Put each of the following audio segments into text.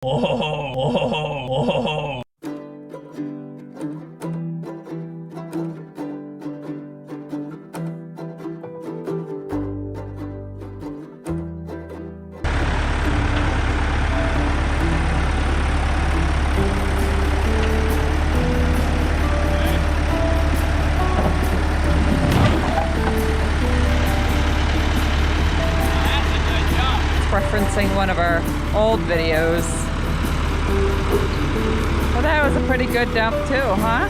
Oh. Referencing one of our old videos. Well, that was a pretty good dump too, huh?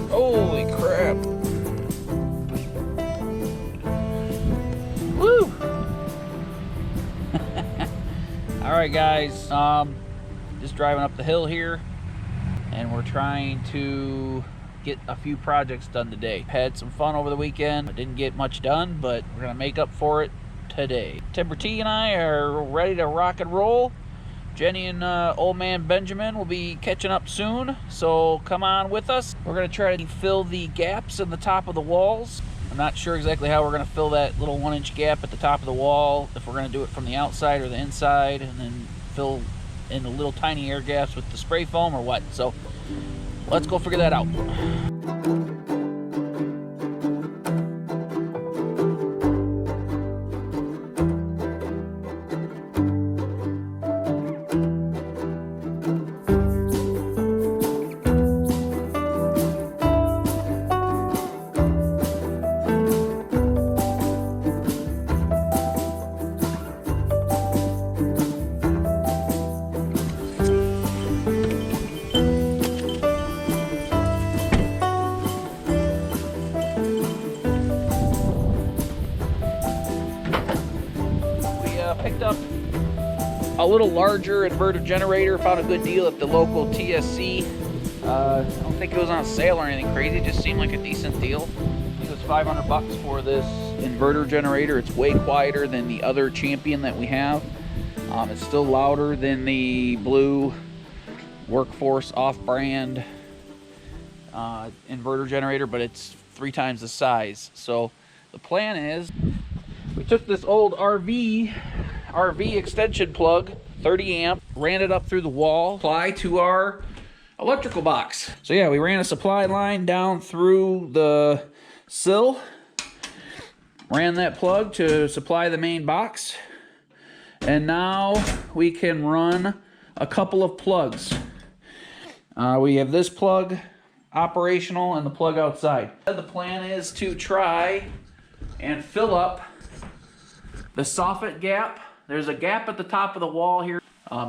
Holy crap. Woo! Alright guys, just driving up the hill here, and we're trying to get a few projects done today. Had some fun over the weekend. I didn't get much done, but we're gonna make up for it today. Timber T and I are ready to rock and roll. Jenny and old man Benjamin will be catching up soon, so come on with us. We're gonna try to fill the gaps in the top of the walls. I'm not sure exactly how we're gonna fill that little 1-inch gap at the top of the wall, if we're gonna do it from the outside or the inside, and then fill in the little tiny air gaps with the spray foam or what. So let's go figure that out. Picked up a little larger inverter generator. Found a good deal at the local TSC. I don't think it was on sale or anything crazy. It just seemed like a decent deal. I think it was 500 bucks for this inverter generator. It's way quieter than the other Champion that we have. It's still louder than the blue Workforce off-brand inverter generator, but it's 3 times the size. So the plan is, we took this old RV extension plug, 30 amp, ran it up through the wall, supply to our electrical box. So yeah, we ran a supply line down through the sill, ran that plug to supply the main box, and now we can run a couple of plugs. We have this plug operational and the plug outside. The plan is to try and fill up the soffit gap. There's a gap at the top of the wall here.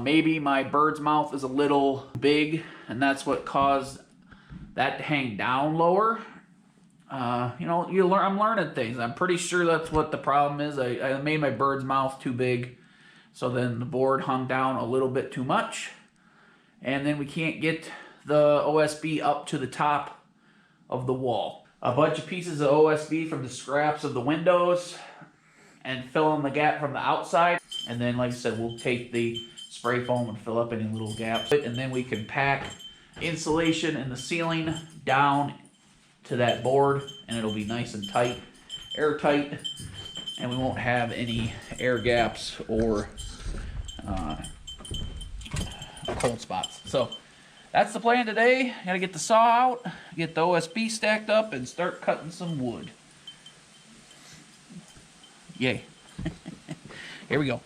Maybe my bird's mouth is a little big, and that's what caused that to hang down lower. You know, I'm learning things. I'm pretty sure that's what the problem is. I made my bird's mouth too big, so then the board hung down a little bit too much, and then we can't get the OSB up to the top of the wall. A bunch of pieces of OSB from the scraps of the windows, and fill in the gap from the outside. And then, like I said, we'll take the spray foam and fill up any little gaps. And then we can pack insulation in the ceiling down to that board, and it'll be nice and tight, airtight, and we won't have any air gaps or cold spots. So that's the plan today. Gotta get the saw out, get the OSB stacked up, and start cutting some wood. Yay. Here we go.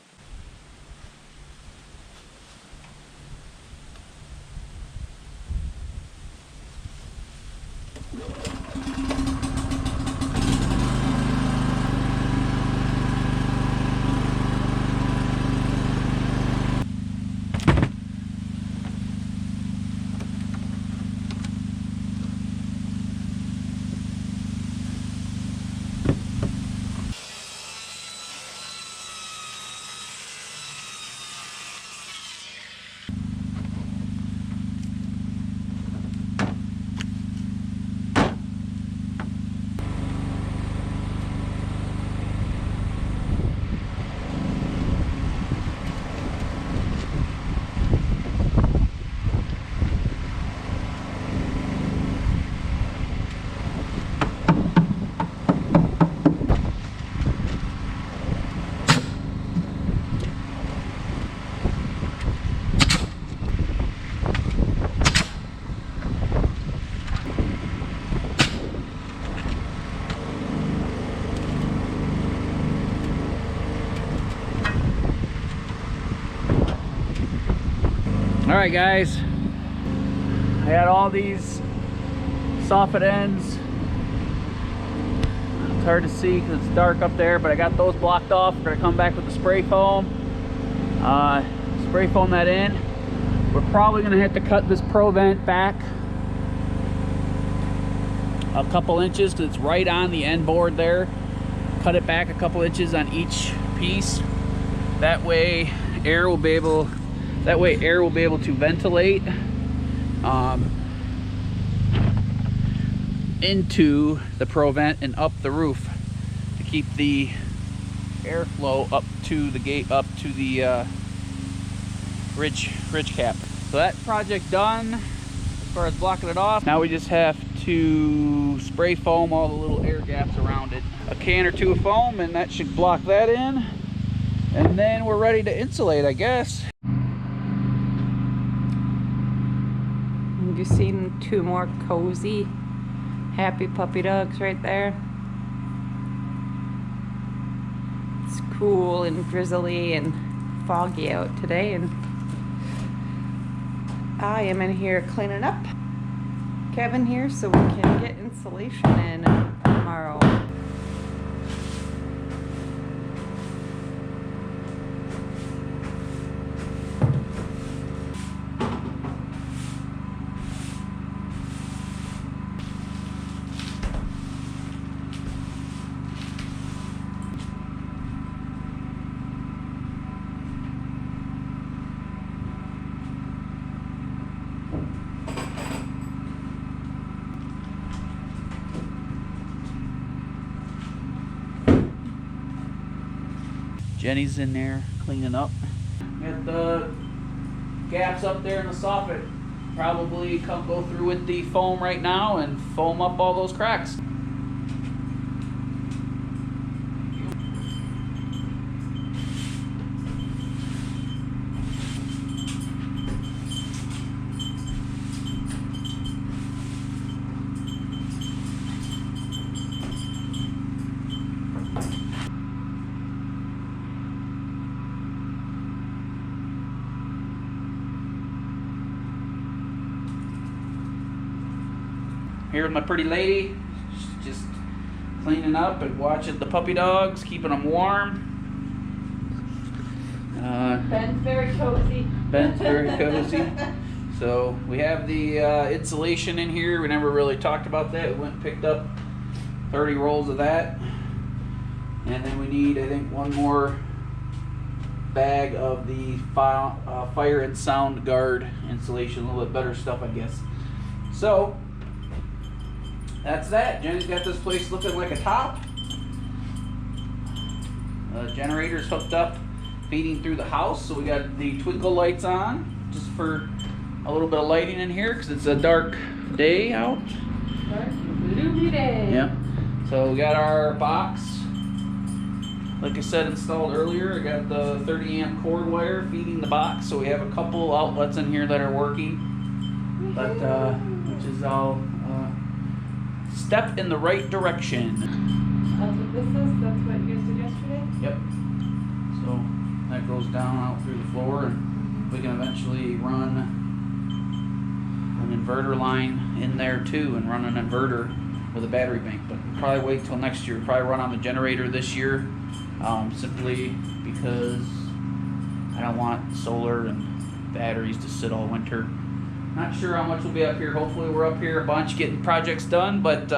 All right, guys. I had all these soffit ends. It's hard to see because it's dark up there, but I got those blocked off. We're gonna come back with the spray foam. Spray foam that in. We're probably gonna have to cut this pro vent back a couple inches because it's right on the end board there. Cut it back a couple inches on each piece. That way air will be able to ventilate into the pro vent and up the roof to keep the airflow up to the gate, up to the ridge cap. So that project done as far as blocking it off. Now we just have to spray foam all the little air gaps around it. A can or two of foam and that should block that in. And then we're ready to insulate, I guess. Have you seen two more cozy, happy puppy dogs right there? It's cool and drizzly and foggy out today, and I am in here cleaning up cabin here so we can get insulation in tomorrow. Jenny's in there cleaning up. Got the gaps up there in the soffit. Probably go through with the foam right now and foam up all those cracks. Here with my pretty lady, just cleaning up and watching the puppy dogs, keeping them warm. Ben's very cozy. Ben's very cozy. So we have the insulation in here. We never really talked about that. We went and picked up 30 rolls of that. And then we need, I think, one more bag of the fire and sound guard insulation. A little bit better stuff, I guess. So that's that. Jenny's got this place looking like a top. The generator's hooked up, feeding through the house. So we got the twinkle lights on, just for a little bit of lighting in here, because it's a dark day out. Dark gloomy day. Yep. So we got our box, like I said, installed earlier. I got the 30 amp cord wire feeding the box. So we have a couple outlets in here that are working, but which is all step in the right direction. That's what this is? That's what you did yesterday? Yep. So that goes down out through the floor, and we can eventually run an inverter line in there too, and run an inverter with a battery bank. But we'll probably wait till next year. We'll probably run on the generator this year, simply because I don't want solar and batteries to sit all winter. Not sure how much will be up here. Hopefully we're up here a bunch getting projects done, but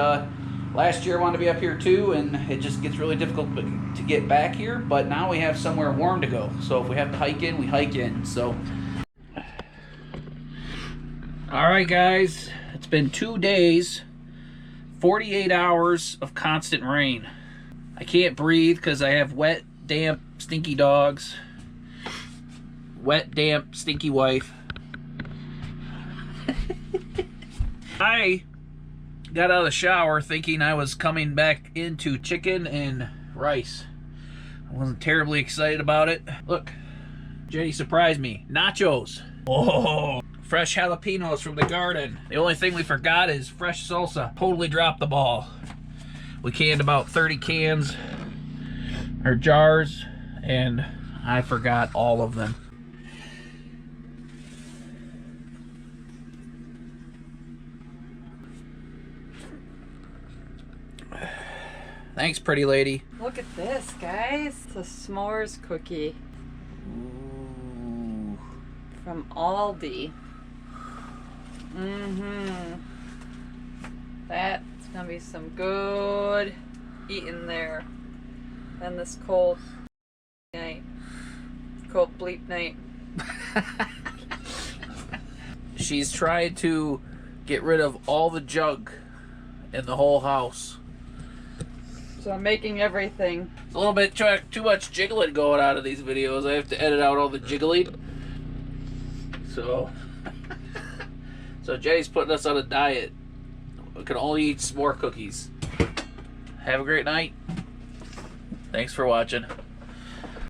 last year I wanted to be up here too, and it just gets really difficult to get back here. But now we have somewhere warm to go, so if we have to hike in, we hike in. So all right, guys, it's been 2 days, 48 hours of constant rain. I can't breathe because I have wet, damp, stinky dogs, wet, damp, stinky wife. I got out of the shower thinking I was coming back into chicken and rice. I wasn't terribly excited about it. Look, Jenny surprised me. Nachos. Oh, fresh jalapenos from the garden. The only thing we forgot is fresh salsa. Totally dropped the ball. We canned about 30 cans or jars, and I forgot all of them. Thanks, pretty lady. Look at this, guys. It's a s'mores cookie. Ooh. From Aldi. That's gonna be some good eating there. And this cold night. Cold bleep night. She's tried to get rid of all the junk in the whole house. So I'm making everything. It's a little bit too much jiggling going on in these videos. I have to edit out all the jiggling. So Jenny's putting us on a diet. We can only eat s'more cookies. Have a great night. Thanks for watching.